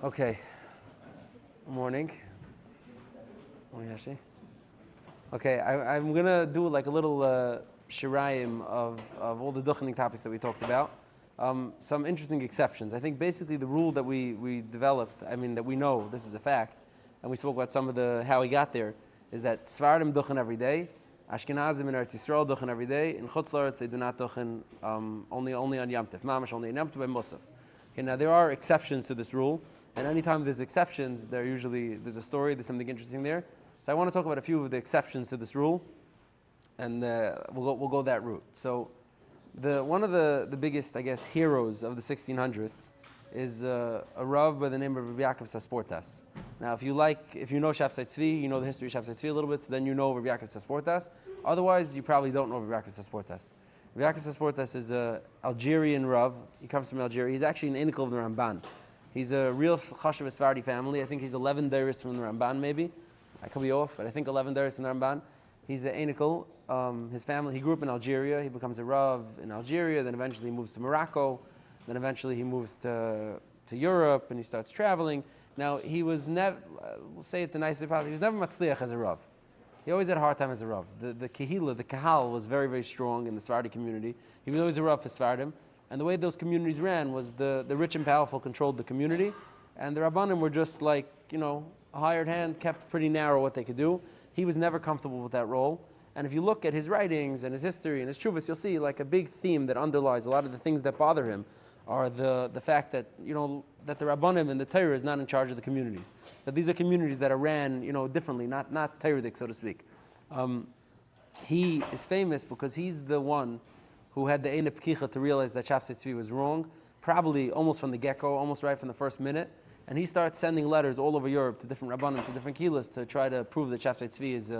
Okay. Morning. Morning, Hashi. Okay, I'm going to do like a little shirayim of all the Duchening topics that we talked about. Some interesting exceptions. I think basically the rule that we developed, that we know, this is a fact, and we spoke about some of how we got there, is that Sfardim duchen every day, Ashkenazim in Eretz Yisrael duchen every day, in Chutz La'aretz they do not duchen only on Yom Tov, Mamash only on Yom Tov and Musaf. Okay, now there are exceptions to this rule, and anytime there's exceptions, there's a story, there's something interesting there. So I want to talk about a few of the exceptions to this rule, and we'll go that route. So one of the biggest, I guess, heroes of the 1600s is a Rav by the name of Rabbi Yaakov Sasportas. Now, if you know Shabtai Tzvi, you know the history of Shabtai Tzvi a little bit, so then you know Rabbi Yaakov Sasportas. Otherwise, you probably don't know Rabbi Yaakov Sasportas. Rabbi Yaakov Sasportas is an Algerian Rav. He comes from Algeria. He's actually an Einikal of the Ramban. He's a real Chashav Sephardi family. I think he's 11 Deiros from the Ramban, maybe. I could be off, but I think 11 Deiros from the Ramban. He's an Einikal. His family, he grew up in Algeria. He becomes a Rav in Algeria, then eventually he moves to Morocco. Then eventually he moves to Europe and he starts traveling. Now, he was never, we'll say it the nicest part, he was never matzliach as a Rav. He always had a hard time as a Rav. The Kehila, the Kahal, was very, very strong in the Sephardi community. He was always a Rav for Sephardim. And the way those communities ran was the rich and powerful controlled the community. And the Rabbanim were just like, a hired hand, kept pretty narrow what they could do. He was never comfortable with that role. And if you look at his writings and his history and his chuvas, you'll see like a big theme that underlies a lot of the things that bother him are the fact that, that the Rabbanim and the Torah is not in charge of the communities. That these are communities that are ran, differently, not Torah-dik, so to speak. He is famous because he's the one who had the Eine Pkicha to realize that Shabtai Tzvi was wrong, probably almost from the get-go, almost right from the first minute. And he starts sending letters all over Europe to different Rabbanim, to different Kilas, to try to prove that Shabtai Tzvi is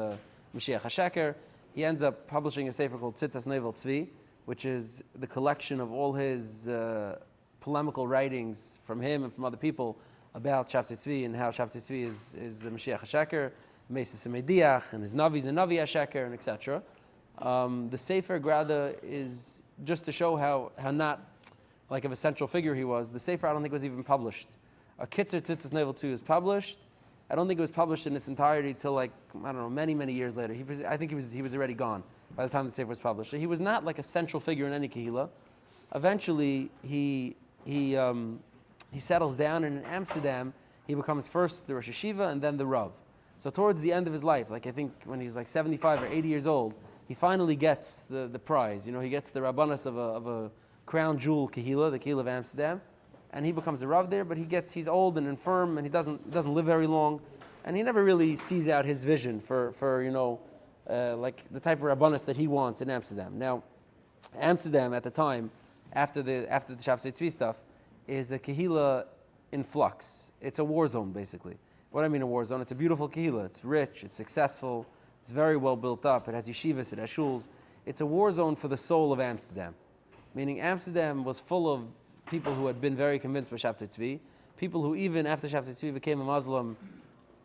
Mashiach HaSheker. He ends up publishing a sefer called Tzitzas Nevel Tzvi, which is the collection of all his polemical writings from him and from other people about Shabtai Tzvi and how Shabtai Tzvi is Mashiach HaSheker, Mesis Mediach, and his Navis and Navi HaSheker, and etc. The Sefer Grada is just to show how not like of a central figure he was. The Sefer I don't think was even published. A Kitzer Tzitzas Nevel Tzvi was published. I don't think it was published in its entirety till many years later. I think he was already gone by the time the Sefer was published. So he was not like a central figure in any Kehillah. Eventually, he settles down, and in Amsterdam, he becomes first the Rosh Hashiva and then the Rav. So towards the end of his life, I think when he's 75 or 80 years old, he finally gets the prize. He gets the Rabbanas of a crown jewel Kehillah, the Kehillah of Amsterdam. And he becomes a Rav there, but he's old and infirm, and he doesn't live very long, and he never really sees out his vision for like the type of Rabbanis that he wants in Amsterdam. Now, Amsterdam at the time, after the Shabtai Tzvi stuff, is a Kehillah in flux. It's a war zone, basically. What I mean a war zone, it's a beautiful Kehillah. It's rich, it's successful, it's very well built up, it has yeshivas, it has shuls. It's a war zone for the soul of Amsterdam. Meaning Amsterdam was full of people who had been very convinced by Shabtai Tzvi, people who even after Shabtai Tzvi became a Muslim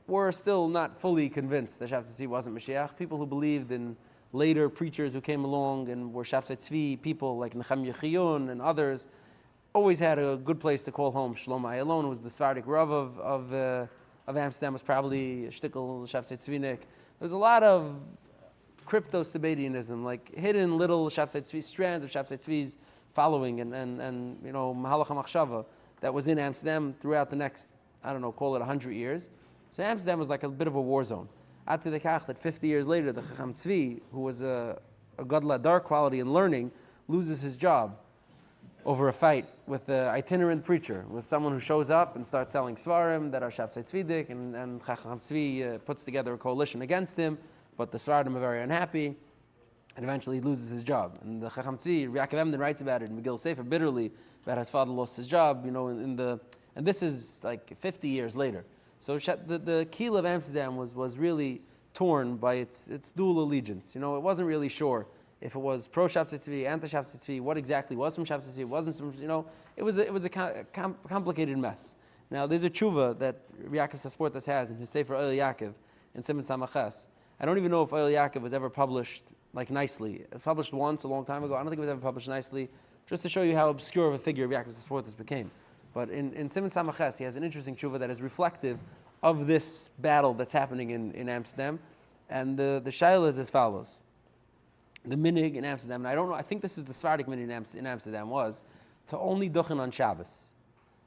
were still not fully convinced that Shabtai Tzvi wasn't Mashiach, people who believed in later preachers who came along and were Shabtai Tzvi, people like Nechemya Chiyun and others, always had a good place to call home. Shlomo Ayalon was the Sephardic Rav of Amsterdam, was probably a shtickle Shabtai Tzvinik. There was a lot of crypto-Sabadianism, like hidden little Shabtai Tzvi, strands of Shabtai Tzvi's following and Mahalach HaMachshava that was in Amsterdam throughout the next, call it 100 years. So Amsterdam was like a bit of a war zone. After the Kach, that 50 years later, the Chacham Tzvi, who was a Gadla dark quality in learning, loses his job over a fight with an itinerant preacher, with someone who shows up and starts selling Svarim that are Shabtai Tzvidik, and Chacham Tzvi puts together a coalition against him, but the Svarim are very unhappy. And eventually he loses his job. And the Chacham Tzvi, Yaakov Emden writes about it in Megillah Sefer bitterly, about his father lost his job, and this is like 50 years later. So the Kehillah of Amsterdam was really torn by its dual allegiance. It wasn't really sure if it was pro Shabtai Tzvi, anti Shabtai Tzvi, what exactly was from Shabtai Tzvi, wasn't from, it was a complicated mess. Now there's a tshuva that Yaakov Sasportas has in his Sefer Oil Yaakov in Siman Samaches. I don't even know if Oil Yaakov was ever published nicely. It was published once a long time ago. I don't think it was ever published nicely, just to show you how obscure of a figure Yaakov Sasportas became. But in Simon Samaches, he has an interesting tshuva that is reflective of this battle that's happening in Amsterdam. And the shaila is as follows. The minhag in Amsterdam, and I don't know, I think this is the Sephardic minhag in Amsterdam, was to only duchen on Shabbos.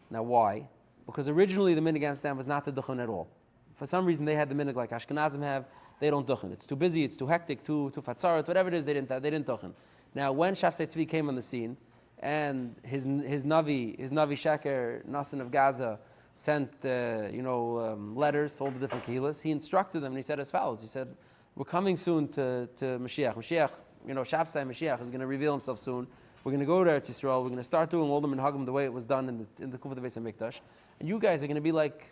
Now why? Because originally the minhag in Amsterdam was not to duchen at all. For some reason they had the minhag like Ashkenazim have, they don't duchen. It's too busy, it's too hectic, too fatzarat, whatever it is, they didn't duchen. Now when Shabtai Tzvi came on the scene, and his Navi Sheker, Nassan of Gaza, sent letters to all the different kehilas, he instructed them and he said as follows. He said, we're coming soon to Mashiach. Mashiach, Shabtai Mashiach is going to reveal himself soon. We're going to go to Eretz Yisrael. We're going to start doing all the Minhagim the way it was done in the Kufat of Beis HaMikdash. And you guys are going to be like,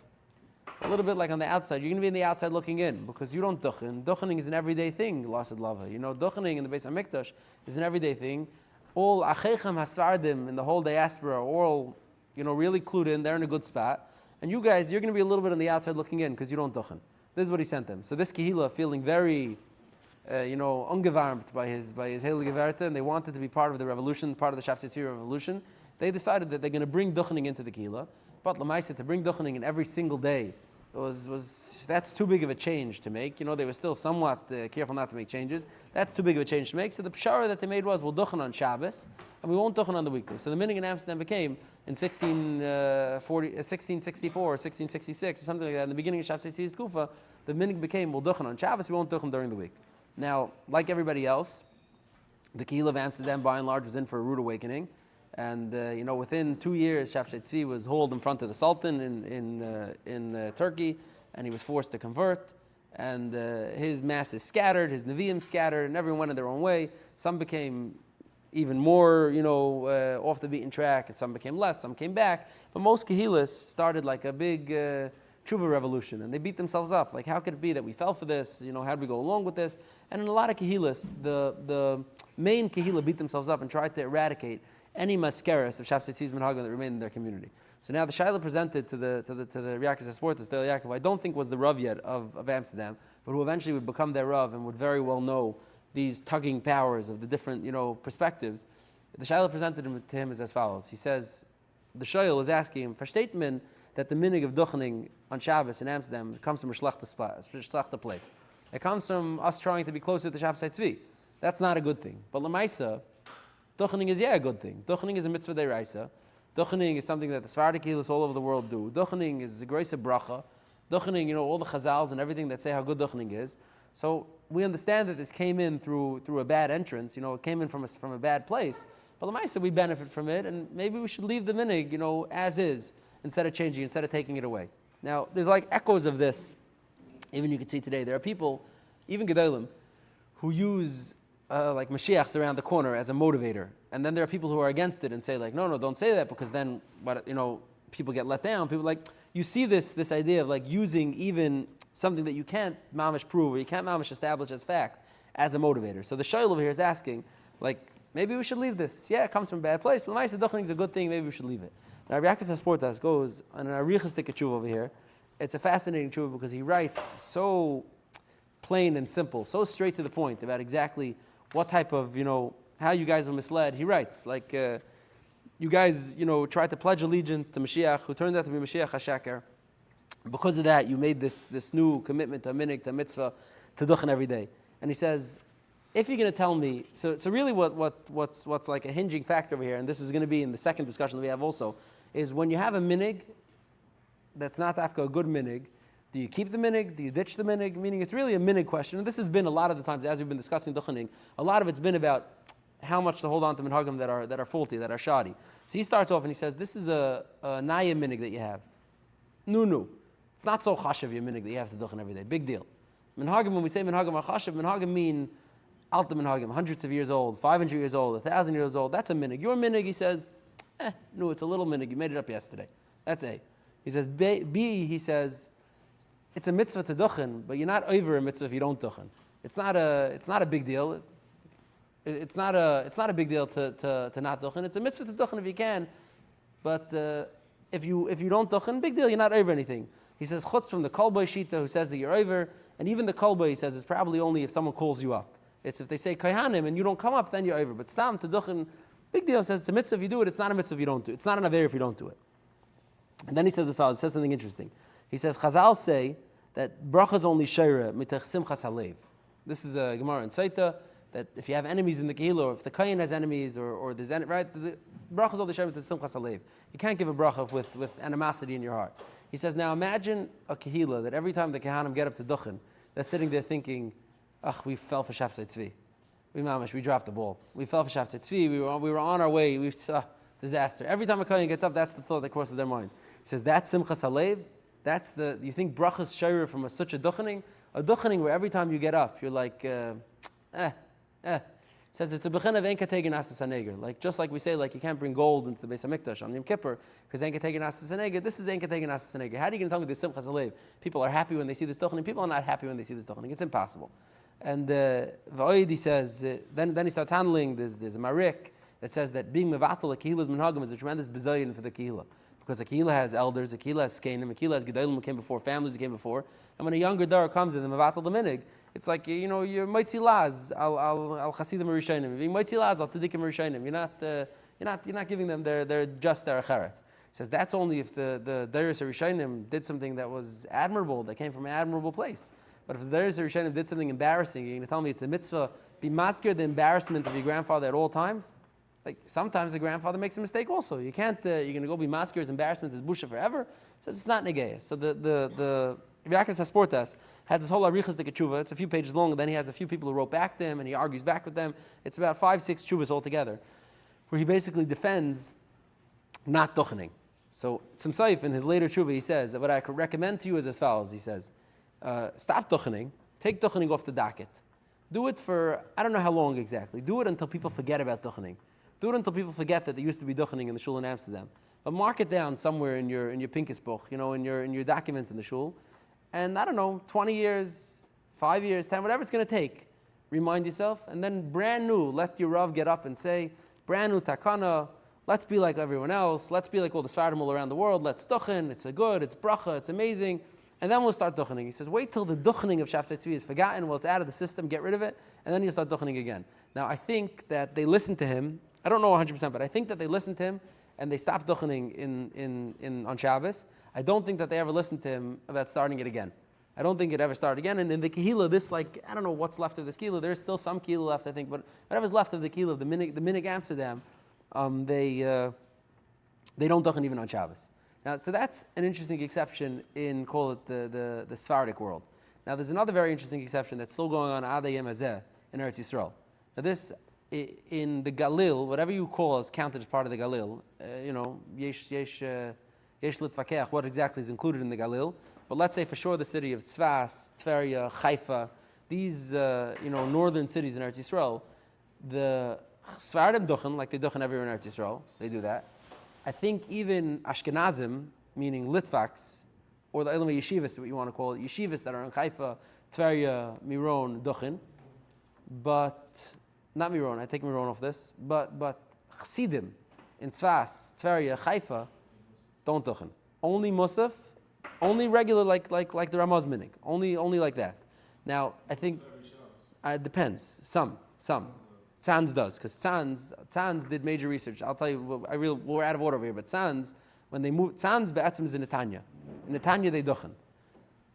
a little bit like on the outside. You're going to be in the outside looking in because you don't duchen. Duchening is an everyday thing, Lasad Lava. Duchening in the Beis HaMikdash is an everyday thing. All Achechem HaSfardim in the whole diaspora are all, really clued in. They're in a good spot. And you guys, you're going to be a little bit on the outside looking in because you don't duchen. This is what he sent them. So this Kehila, feeling very, ungewarmt by his Heilige Werte, and they wanted to be part of the revolution, part of the Shabtai Tzvi revolution, they decided that they're going to bring Duchening into the Kehila. But Lamaisa, to bring Duchening in every single day, that's too big of a change to make. They were still somewhat careful not to make changes. That's too big of a change to make. So the pshara that they made was, we'll duchen on Shabbos, and we won't duchen on the weekday. So the minhag in Amsterdam became, in 1664 or 1666, or something like that, in the beginning of Shabtai Tzvi's Kufa, the minhag became, we'll duchen on Shabbos, we won't duchen during the week. Now, like everybody else, the Kehillah of Amsterdam, by and large, was in for a rude awakening. And within 2 years, Shabtai Tzvi was hauled in front of the Sultan in Turkey, and he was forced to convert. And his masses scattered, his Nevi'im scattered, and everyone went in their own way. Some became even more, off the beaten track, and some became less. Some came back. But most Kehillas started like a big tshuva revolution, and they beat themselves up. Like, how could it be that we fell for this? How did we go along with this? And in a lot of Kehillas, the main Kehillah beat themselves up and tried to eradicate any mascaras of Shabtai Tzvi's Minhag that remained in their community. So now the Shaila presented to the Riyakas Esportas, the Yaakov, I don't think was the Rav yet of Amsterdam, but who eventually would become their Rav and would very well know these tugging powers of the different perspectives. The Shaila presented to him as follows. He says, the Shaila is asking him, versteht man that the minhag of Duchening on Shabbos in Amsterdam comes from a schlechte place. It comes from us trying to be closer to Shabtai Tzvi. That's not a good thing. But Lamaisa, Duchening is a good thing. Duchening is a mitzvah deraisa. Duchening is something that the Sephardic Kehillas all over the world do. Duchening is a grace of bracha. Duchening, all the chazals and everything that say how good Duchening is. So we understand that this came in through a bad entrance. It came in from a bad place. But Lamaisa, we benefit from it, and maybe we should leave the minhag, as is, instead of changing, instead of taking it away. Now, there's like echoes of this. Even you can see today, there are people, even Gedolim, who use like Mashiach's around the corner as a motivator. And then there are people who are against it and say like, no, don't say that because then people get let down. People you see this idea of like using even something that you can't mamish prove or you can't mamish establish as fact as a motivator. So the shayl over here is asking, like, maybe we should leave this. Yeah, it comes from a bad place, but Ma'aseh Duchening is a good thing, maybe we should leave it. Now Riyakas Esportas goes on an arichastik tshuva over here. It's a fascinating tshuva because he writes so plain and simple, so straight to the point about exactly what type of, how you guys are misled. He writes, like, you guys, tried to pledge allegiance to Mashiach, who turned out to be Mashiach HaShaker. Because of that, you made this new commitment to a minhag, to a mitzvah, to duchen every day. And he says, if you're going to tell me, so really what's like a hinging factor over here, and this is going to be in the second discussion that we have also, is when you have a minhag that's not after a good minhag, do you keep the minhag? Do you ditch the minhag? Meaning it's really a minhag question. And this has been a lot of the times, as we've been discussing Duchening, a lot of it's been about how much to hold on to minhagim that are faulty, that are shoddy. So he starts off and he says, this is a naya minhag that you have. No. It's not so chashav your minhag that you have to duchen every day. Big deal. Minhagim, when we say minhagim are chashav, minhagim mean alta minhagim, hundreds of years old, 500 years old, 1,000 years old. That's a minhag. Your minhag, he says, no, it's a little minhag. You made it up yesterday. That's A. He says, B, he says, it's a mitzvah to duchen, but you're not over a mitzvah if you don't duchen. It's not a big deal. It's not a big deal to not duchen. It's a mitzvah to duchen if you can, but if you don't duchen, big deal. You're not over anything. He says chutz from the kolboy shita who says that you're over, and even the kolboy, he says, is probably only if someone calls you up. It's if they say kayhanim and you don't come up, then you're over. But stam to duchen, big deal. Says it's a mitzvah if you do it. It's not a mitzvah if you don't do it. It's not an aver if you don't do it. And then he says something interesting. He says, Chazal say that bracha is only sheira mitach simchas halev. This is a Gemara in Saita, that if you have enemies in the Kehillah, or if the Kayin has enemies, or there's right, the bracha is only sheira mitach simchas halev. You can't give a bracha with animosity in your heart. He says, now imagine a Kehillah that every time the Kehanim get up to Duchen, they're sitting there thinking, we fell for Shabtai Tzvi. We dropped the ball. We fell for Shabtai Tzvi. We were on our way. Disaster. Every time a Kohen gets up, that's the thought that crosses their mind. He says, that's Simchas Halev. You think brachas shayra from such a duchening where every time you get up, you're like, He says it's a bechina of enkategen asas haneger. Like, just like we say, like, you can't bring gold into the Beis HaMikdash on Yom Kippur, because enkategen asas haneger. This is enkategen asas haneger. How are you going to tell me this Simchas Halev? People are happy when they see this duchening. People are not happy when they see this duchening. It's impossible. And V'oid, says, then he starts handling, there's a marik, that says that being mevatel a kehilah's minhagim is a tremendous bizayon for the kehillah. Because a kehillah has elders, a kehillah has skenim, a kehillah has gedolim who came before, families who came before. And when a younger dar comes in, the mevatel the minhag, it's like, you're mitzi laz al chasidim rishonim. Being mitzi laz al tzadikim rishonim. You're not giving them their just their acheret. It says that's only if the dairis rishonim did something that was admirable, that came from an admirable place. But if the dairis rishonim did something embarrassing, you're going to tell me it's a mitzvah, be maskir the embarrassment of your grandfather at all times? Like, sometimes the grandfather makes a mistake also. You can't, you're going to go be maskir's embarrassment is busha forever. Says it's not negeya. So the Yaakov Sasportas has this whole arichas de tshuva. It's a few pages long, and then he has a few people who wrote back to him, and he argues back with them. It's about 5-6 tshuvas altogether, where he basically defends not duchening. So Tzim Saif, in his later tshuva, he says that what I could recommend to you is as follows. He says, stop duchening, take duchening off the docket. Do it for, I don't know how long exactly. Do it until people forget about duchening. Do it until people forget that there used to be duchening in the shul in Amsterdam. But mark it down somewhere in your pinkes book, in your documents in the shul. And I don't know, 20 years, 5 years, 10, whatever it's going to take, remind yourself. And then brand new, let your Rav get up and say, brand new takana, let's be like everyone else. Let's be like all the Sfardim all around the world. Let's duchen, it's a good, it's bracha, it's amazing. And then we'll start duchening. He says, wait till the duchening of Shabtai Tzvi is forgotten, well, it's out of the system, get rid of it, and then you start duchening again. Now, I think that they listened to him. I don't know 100%, but I think that they listened to him and they stopped duchening on Shabbos. I don't think that they ever listened to him about starting it again. I don't think it ever started again. And in the Kehillah, I don't know what's left of this Kehillah. There's still some Kehillah left, I think, but whatever's left of the Kehillah, the Minhag Amsterdam, they don't duchen even on Shabbos. Now, so that's an interesting exception in, call it the Sephardic world. Now, there's another very interesting exception that's still going on Adei Yem Hazeh in Eretz Yisrael. Now, this, in the Galil, whatever you call is counted as part of the Galil. Yesh Litvakech, what exactly is included in the Galil. But let's say for sure the city of Tzvas, Tveria, Haifa, these northern cities in Eretz Yisrael, the Sfardim duchen, like they duchen everywhere in Eretz Yisrael, they do that. I think even Ashkenazim, meaning Litvaks, or the Ilma Yeshivas, what you want to call it, Yeshivas that are in Haifa, Tveria, Miron, duchen, but not Miron, I take Miron off this, but Chassidim in Tzvas, Tveria, Haifa, don't duchen. Only Musaf, only regular like the Ramaz Minhag, only like that. Now, I think it depends. Some. Tzanz does, because Tzanz did major research. I'll tell you, we're out of order over here, but Tzanz, when they moved, Tzanz be'atzim is in Netanya. In Netanya they duchen.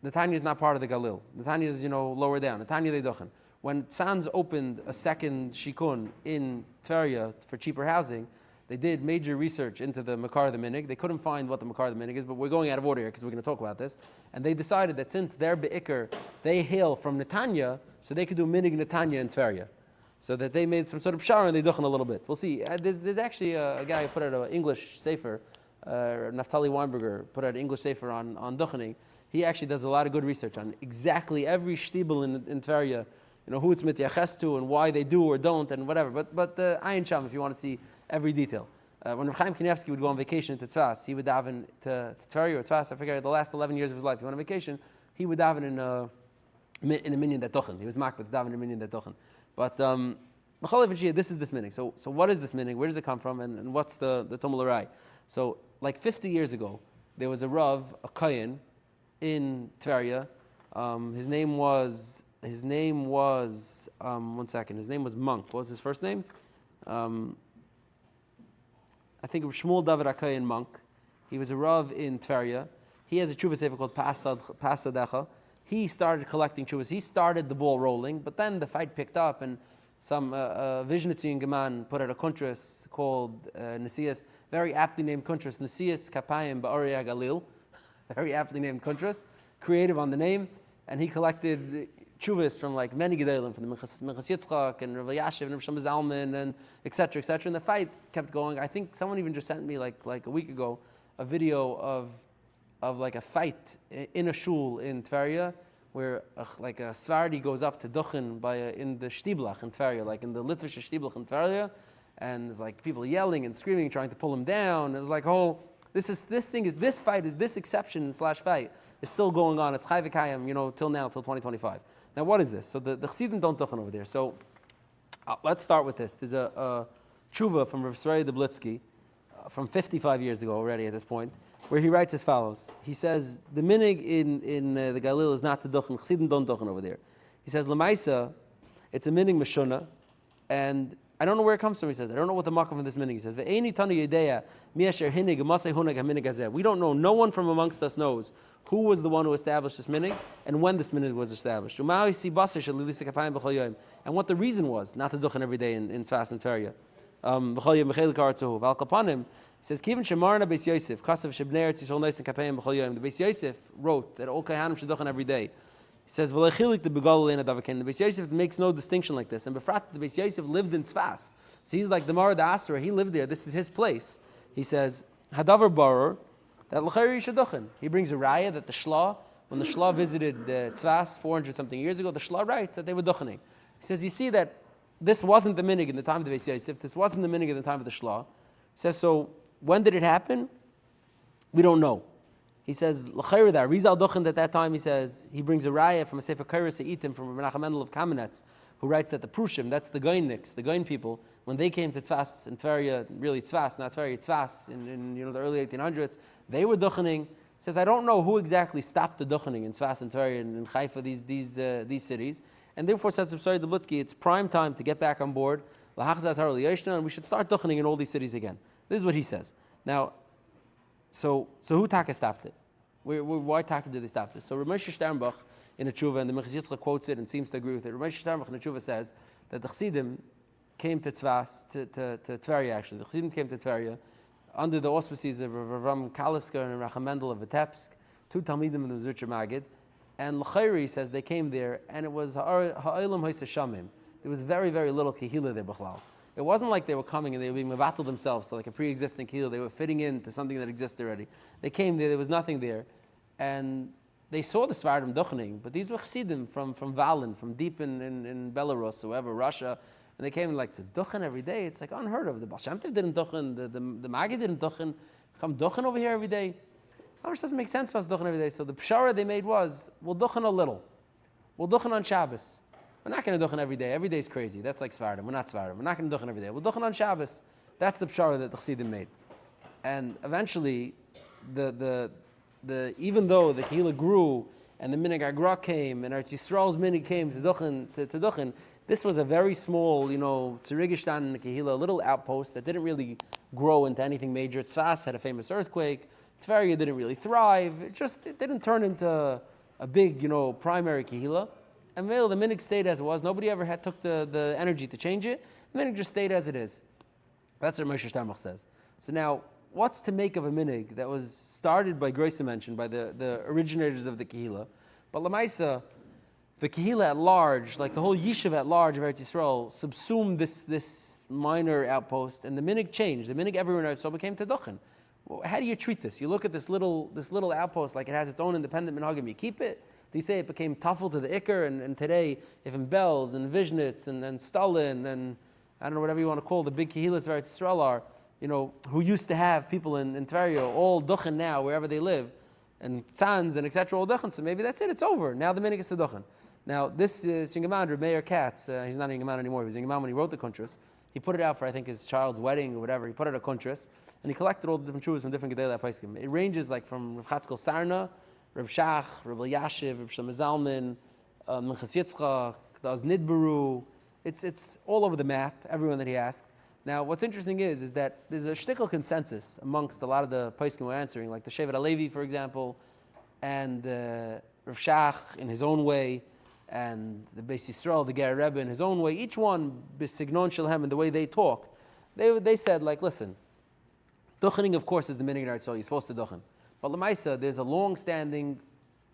Netanya is not part of the Galil. Netanya is, lower down. Netanya they duchen. When Tzanz opened a second shikun in Tveria for cheaper housing, they did major research into the Makar the Minhag. They couldn't find what the Makar the Minhag is, but we're going out of order here because we're going to talk about this. And they decided that since they're Be'ikr, they hail from Netanya, so they could do Minhag Netanya in Tveria. So that they made some sort of pshara and they duchen a little bit. We'll see. There's actually a guy who put out an English sefer, Naftali Weinberger, put out an English sefer on duchening. He actually does a lot of good research on exactly every shtibel in Tveria, who it's mityaches to and why they do or don't and whatever. But the Ayin Sham, if you want to see every detail. When Rav Chaim Kanievsky would go on vacation to Tzvas, he would daven to Tveria or Tzvas. I forget the last 11 years of his life. He went on vacation. He would daven in a minyan that duchen. He was makbet daven in a minyan that duchen. But this is this minhag. So what is this minhag? Where does it come from? And what's the Tumul Arai? So like 50 years ago, there was a Rav, a Kayin, in Tveria. His name was one second. His name was Monk. What was his first name? I think it was Shmuel David HaKayin Monk. He was a Rav in Tveria. He has a tshuva sefer called Pasadecha. He started collecting tshuvas. He started the ball rolling, but then the fight picked up, and some Vishnitzian Geman put out a kuntras called Nesias, very aptly named kuntras, Nesias Kapayim Ba'ori Galil, very aptly named kuntras, creative on the name, and he collected tshuvas from like many gedolim, from the Minchas Yitzchak and Rav Yashiv and Rav Shlomo Zalman and etc. etc. And the fight kept going. I think someone even just sent me like a week ago a video of like a fight in a shul in Tveria, where like a Svardi goes up to Duchen in the Shtiblach in Tveria, like in the Litvish Shtiblach in Tveria, and there's like people yelling and screaming, trying to pull him down. It's like, this exception / fight is still going on. It's Chai V'Kayim, till now, till 2025. Now, what is this? So the Chassidim don't Duchen over there. So let's start with this. There's a tshuva from Rav Srei de Blitzky from 55 years ago already at this point, where he writes as follows. He says, the minhag in the Galil is not to Duchen. Chassidim don't Duchen over there. He says, Lamaisa, it's a minhag Meshuna, and I don't know where it comes from, he says. I don't know what the makam of this minhag. He says, Ve'eni tanu yedea mi asher hinig masei hunag haminhag hazeh. We don't know, no one from amongst us knows who was the one who established this minhag and when this minhag was established. And what the reason was, not to Duchen every day in Tzvas and Tveria. He says, Kivin Shemarna Beis Yosef, Kasav Shebner Tzisol Neis and Kapayim B'chol Yoyim. The Beis Yosef wrote that all Kahanim should Duchen every day. He says, V'lechilik the Begal Leina Davakin. The Beis Yosef makes no distinction like this. And Befrat, the Beis Yosef lived in Tzvas. So he's like the Mara da Asra, he lived there, this is his place. He says, Hadavar Barer, that L'chayri Shaduchen. He brings a raya that the Shla, when the Shla visited the Tzvas 400 something years ago, the Shla writes that they were Duchening. He says, you see that this wasn't the minhag in the time of the Beis Yosef, this wasn't the minhag in the time of the Shla. He says, so when did it happen? We don't know. He says, L'chayri that, Rizal Duchen at that time, he says, he brings a raya from a Sefer Kairos Eitim from Menachem Mendel of Kamenetz, who writes that the Prushim, that's the Goyniks, the Goyn people, when they came to Tzvas in Tveria, really Tzvas, not Tveria, Tzvas, in the early 1800s, they were Duchening. He says, I don't know who exactly stopped the Duchening in Tzvas and Tveria and in Haifa, these cities, and therefore, says Shabtai the Blitzky, it's prime time to get back on board, and we should start Duchening in all these cities again. This is what he says. Now, so who Taka stopped it? Why Taka did they stop this? So Ramesh Sternbach in a tshuva, and the Minchas Yitzchak quotes it and seems to agree with it. Ramesh Sternbach in a tshuva says that the Chassidim came to Tzvas, to Tveria actually. The Chassidim came to Tveria under the auspices of Rav Kalisker and Racham Mendel of Vitebsk, two Talmidim of the Zurcher Magid, and L'chayri says they came there, and it was Ha'olam Ha'isa Shamim. There was very, very little Kehila there, B'chlal. It wasn't like they were coming and they were being mevatel themselves, so like a pre-existing kehillah. They were fitting into something that existed already. They came there was nothing there, and they saw the Svardim Duchening, but these were Chassidim from Valin, from deep in Belarus, whoever, Russia, and they came like to Duchen every day. It's like unheard of. The Baal Shem Tov didn't Duchen, the Magi didn't Duchen. Come Duchen over here every day. How much doesn't make sense for us Duchen every day? So the pshara they made was, we'll Duchen a little. We'll Duchen on Shabbos. We're not going to Duchen every day. Every day is crazy. That's like Svardim. We're not Svardim. We're not going to Duchen every day. We'll Duchen on Shabbos. That's the pshara that the Chassidim made. And eventually, even though the Kehillah grew and the Minhag Agra came and Eretz Yisrael's Minhag came to Duchen, this was a very small, Tzirigistan in the Kehillah, a little outpost that didn't really grow into anything major. Tzvas had a famous earthquake. Tveria didn't really thrive. It didn't turn into a big, primary Kehillah. And the Minhag stayed as it was. Nobody ever took the energy to change it. The Minhag just stayed as it is. That's what Moshe Steinbach says. So now, what's to make of a Minhag that was started by Grace mentioned, by the originators of the Kehillah? But Lamaisa, the Kehillah at large, like the whole Yishuv at large of Eretz Yisrael, subsumed this minor outpost, and the Minhag changed. The Minhag everywhere in Eretz Yisrael became Teduchen. Well, how do you treat this? You look at this little outpost like it has its own independent Minhagim. You keep it. They say it became Tafel to the Iker, and today, if in Belz and Vishnitz and Stalin and I don't know, whatever you want to call the big Kehillas of Eretz Yisrael are, who used to have people in Tveria, all Duchen now, wherever they live, and Tzanz and etc., all Duchen. So maybe that's it, it's over. Now the Minhag is to Duchen. Now this Singaman, Reb Meir Katz, he's not a Singaman anymore, he was a Singaman when he wrote the Kuntras. He put it out for, I think, his child's wedding or whatever. He put out a Kuntras, and he collected all the different Shuvas from different Gedei Paiskim. It ranges like from Rav Chatzkel Sarna, Reb Shach, Reb Yashiv, Reb Shlomo Zalman, Minchas Yitzchak, Daz Nidbaru. It's all over the map, everyone that he asked. Now, what's interesting is that there's a shtickle consensus amongst a lot of the poskim who are answering, like the Shevet HaLevi, for example, and Rav Shach in his own way, and the Beis Yisrael, the Ger Rebbe in his own way. Each one, b'signon shalhem, and the way they talk, they said, like, listen, Duchening, of course, is the minhag in Eretz Yisrael. You're supposed to duchen, but l'maisa, there's a long-standing,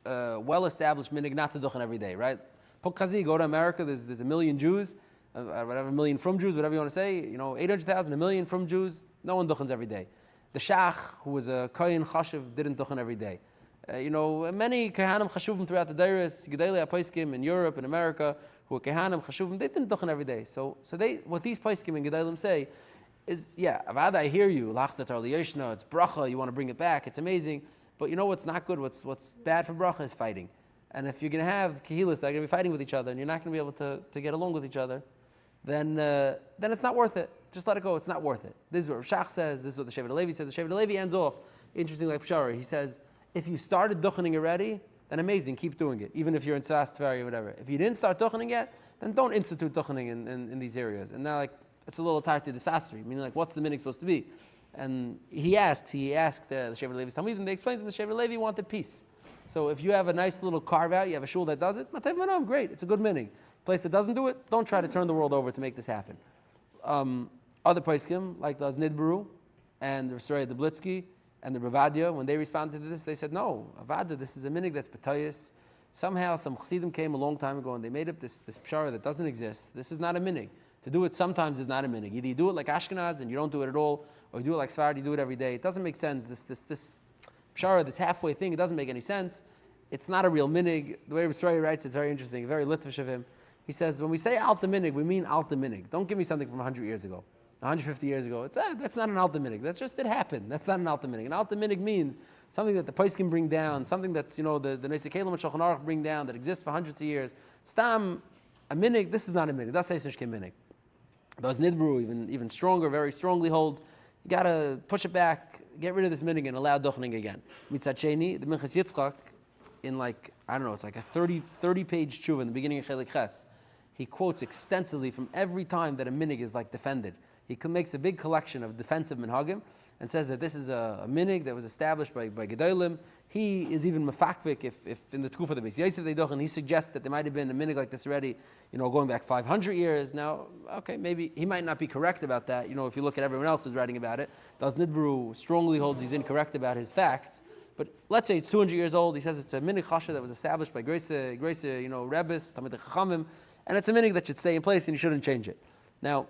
well-established minhag not to duchen every day, right? Pokazi, go to America. There's a million Jews. Whatever, a million from Jews, whatever you want to say, 800,000, a million from Jews, no one duchens every day. The Shach, who was a Kohen Chashuv, didn't duchen every day. Many Kehanim Chashuvim throughout the Deiros, Gedolei HaPoskim in Europe and America, who were Kehanim Chashuvim, they didn't duchen every day. So what these Poskim and Gedolim say is, yeah, Avada, I hear you, Lachzat Ar Liyashna, it's bracha, you want to bring it back, it's amazing, but you know what's not good, what's bad for bracha is fighting. And if you're going to have Kehilas that are going to be fighting with each other, and you're not going to be able to get along with each other, then it's not worth it. Just let it go. It's not worth it. This is what Rav Shach says. This is what the Shevet HaLevi says. The Shevet HaLevi ends off, interesting like Pshara. He says, if you started duchening already, then amazing, keep doing it, even if you're in Tzas, Tvari, or whatever. If you didn't start duchening yet, then don't institute duchening in these areas. And now, like, it's a little tied to the sasri, meaning, like, what's the minhag supposed to be? And he asked the Shevet HaLevi's Talmud, and they explained to him the Shevet HaLevi wanted peace. So if you have a nice little carve out, you have a shul that does it, great, it's a good minhag. Place that doesn't do it, don't try to turn the world over to make this happen. Other poskim, like the Nidbaru and the Restoria the Blitzky and the Bavadia, when they responded to this, they said, no, Avada, this is a minhag that's B'tayis. Somehow some Chassidim came a long time ago and they made up this pshara that doesn't exist. This is not a minhag. To do it sometimes is not a minhag. Either you do it like Ashkenaz and you don't do it at all, or you do it like Sfarad, you do it every day. It doesn't make sense. This pshara, this halfway thing, it doesn't make any sense. It's not a real minhag. The way Restoria writes is very interesting, very Litvish of him. He says, when we say Alta Minhag, we mean Alta Minhag. Don't give me something from 100 years ago, 150 years ago. That's not an Alta Minhag. That's just, it happened. That's not an Alta Minhag. An Alta Minhag means something that the Pais can bring down, something that's, the Nesei Kelim and Shulchan Aruch bring down, that exists for hundreds of years. Stam, a Minhag, this is not a Minhag. That's Eisnish Ke Minhag. Those Nidbaru, even stronger, very strongly holds, you got to push it back, get rid of this Minhag and allow Duchening again. Mitzat Sheni, the Minchas Yitzchak, in it's like a 30-page tshuva in the beginning of Chelik Ches. He quotes extensively from every time that a minhag is defended. He makes a big collection of defensive minhagim and says that this is a minhag that was established by Gedolim. He is even mefakvik if in the Tkufa of the Beis Yosef they dochen, he suggests that there might have been a minhag like this already, going back 500 years. Now, okay, maybe he might not be correct about that. If you look at everyone else who's writing about it, Daz Nidbaru strongly holds he's incorrect about his facts. But let's say it's 200 years old. He says it's a minhag chasha that was established by Grace, Rebbes, Talmidei Chachamim. And it's a minhag that should stay in place and you shouldn't change it. Now,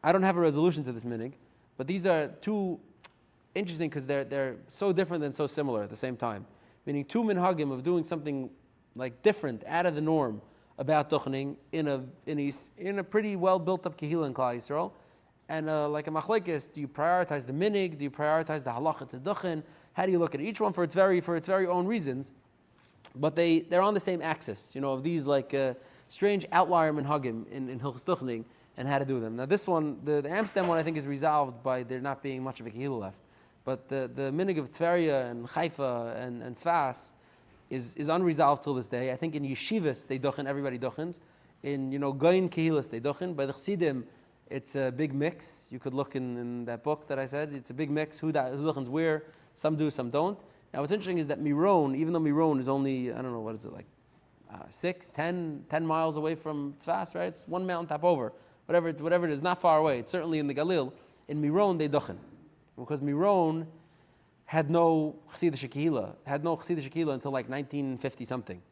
I don't have a resolution to this minhag, but these are two interesting because they're so different and so similar at the same time. Meaning two minhagim of doing something like different, out of the norm about duchening in a pretty well built up kehila in Klal Yisrael. And like a machlekes, do you prioritize the minhag? Do you prioritize the halacha to duchen? How do you look at it? Each one for its very own reasons, but they're on the same axis. Of these strange outlier minhagim in Hilchos Duchening and how to do them. Now this one, the Amsterdam one, I think is resolved by there not being much of a kehila left. But the minhag of Tveria and Haifa and Tzfas is unresolved till this day. I think in yeshivas they duchen, everybody duchens. In goyin kehilas they duchen. By the Chassidim, it's a big mix. You could look in that book that I said. It's a big mix. Who duchens where? Some do, some don't. Now what's interesting is that Miron, even though Miron is only, I don't know, what is it, 6, 10 miles away from Tzfas, right? It's one mountaintop over. Whatever it is, not far away. It's certainly in the Galil. In Miron, they duchen. Because Miron had no Chassidish Kehila, until 1950-something.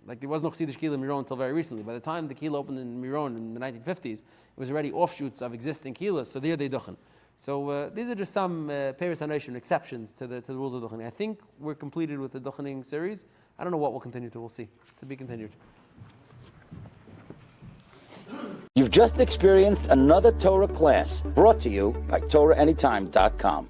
There was no Chassidish Kehila in Miron until very recently. By the time the Kehila opened in Miron in the 1950s, it was already offshoots of existing Kehilas, so there they duchen. So these are just some Peres HaNoshim exceptions to the rules of Duchening. I think we're completed with the Duchening series. I don't know what we'll continue to. We'll see. To be continued. You've just experienced another Torah class brought to you by TorahAnytime.com.